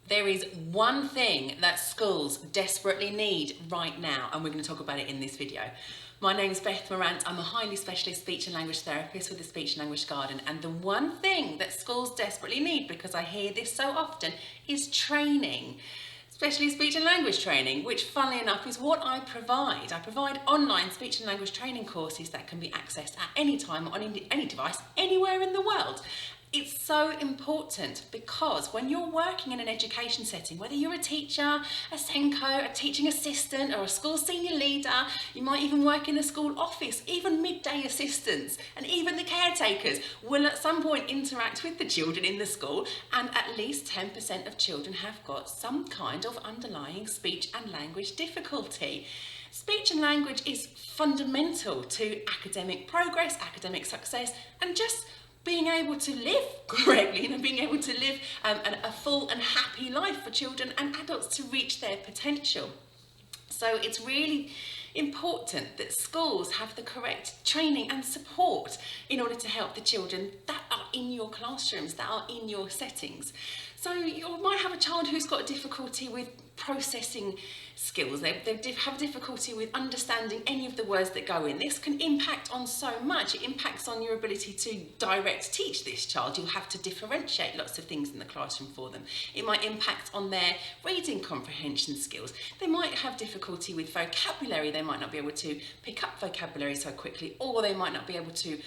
There is one thing that schools desperately need right now, and we're going to talk about it in this video. My name is Beth Morrant. I'm a highly specialist speech and language therapist with the Speech and Language Garden, and the one thing that schools desperately need, because I hear this so often, is training. Especially speech and language training, which funnily enough is what I provide. I provide online speech and language training courses that can be accessed at any time on any device, anywhere in the world. It's so important because when you're working in an education setting, whether you're a teacher, a Senko, a teaching assistant or a school senior leader, you might even work in the school office, even midday assistants and even the caretakers will at some point interact with the children in the school, and at least 10% of children have got some kind of underlying speech and language difficulty. Speech and language is fundamental to academic progress, academic success, and just being able to live correctly, being able to live a full and happy life for children and adults to reach their potential. So it's really important that schools have the correct training and support in order to help the children that are in your classrooms, that are in your settings. So you might have a child who's got difficulty with processing skills. They have difficulty with understanding any of the words that go in. This can impact on so much. It impacts on your ability to direct teach this child. You'll have to differentiate lots of things in the classroom for them. It might impact on their reading comprehension skills. They might have difficulty with vocabulary. They might not be able to pick up vocabulary so quickly, or they might not be able to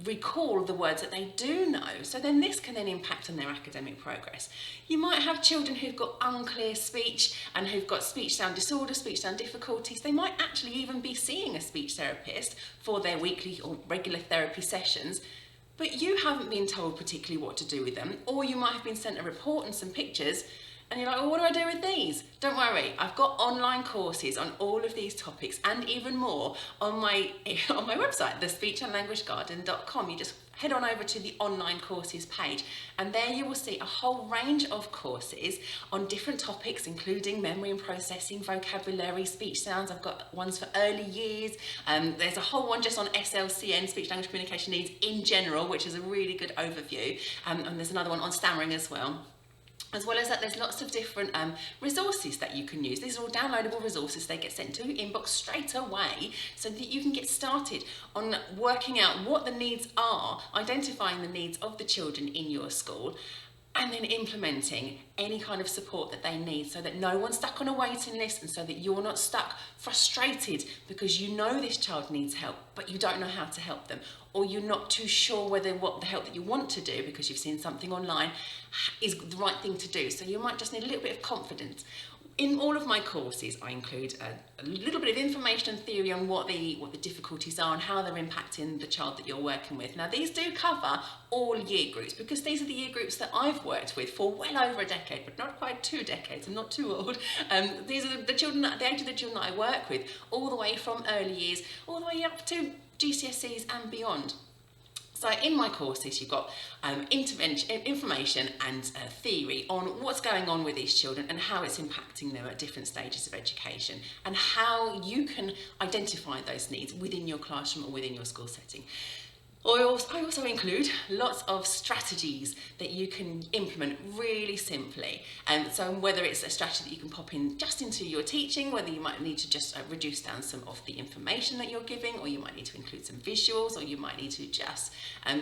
recall the words that they do know. So then this can then impact on their academic progress. You might have children who've got unclear speech and who've got speech sound disorder, speech sound difficulties. They might actually even be seeing a speech therapist for their weekly or regular therapy sessions, but you haven't been told particularly what to do with them, or you might have been sent a report and some pictures and you're like, well, what do I do with these? Don't worry, I've got online courses on all of these topics and even more on my website, thespeechandlanguagegarden.com. You just head on over to the online courses page, and there you will see a whole range of courses on different topics, including memory and processing, vocabulary, speech sounds. I've got ones for early years. There's a whole one just on SLCN, speech language communication needs in general, which is a really good overview. And there's another one on stammering as well. As well as that, there's lots of different resources that you can use. These are all downloadable resources. They get sent to your inbox straight away so that you can get started on working out what the needs are, identifying the needs of the children in your school, and then implementing any kind of support that they need so that no one's stuck on a waiting list, and so that you're not stuck frustrated because you know this child needs help but you don't know how to help them, or you're not too sure whether what the help that you want to do because you've seen something online is the right thing to do. So you might just need a little bit of confidence. In all of my courses, I include a little bit of information and theory on what the difficulties are and how they're impacting the child that you're working with. Now, these do cover all year groups, because these are the year groups that I've worked with for well over a decade, but not quite 2 decades. I'm not too old. These are the children, the age of the children that I work with, all the way from early years, all the way up to GCSEs and beyond. So in my courses, you've got information and theory on what's going on with these children and how it's impacting them at different stages of education, and how you can identify those needs within your classroom or within your school setting. I also include lots of strategies that you can implement really simply. So whether it's a strategy that you can pop in just into your teaching, whether you might need to just reduce down some of the information that you're giving, or you might need to include some visuals, or you might need to just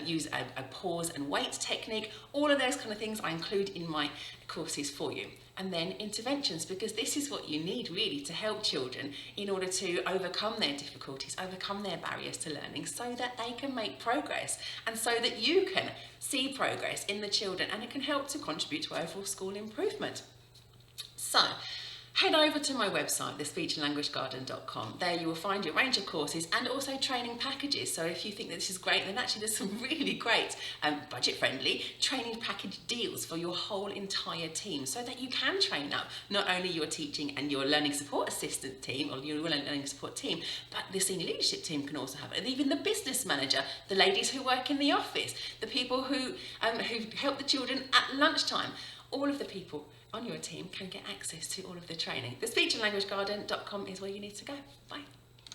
use a pause and wait technique. All of those kind of things I include in my courses for you. And then interventions, because this is what you need really to help children in order to overcome their difficulties, overcome their barriers to learning, so that they can make progress and so that you can see progress in the children, and it can help to contribute to overall school improvement. So head over to my website, thespeechandlanguagegarden.com. There you will find a range of courses and also training packages. So if you think that this is great, then actually there's some really great budget-friendly training package deals for your whole entire team, so that you can train up not only your teaching and your learning support assistant team, or your learning support team, but the senior leadership team can also have it, and even the business manager, the ladies who work in the office, the people who help the children at lunchtime. All of the people on your team can get access to all of the training. Thespeechandlanguagegarden.com is where you need to go. Bye.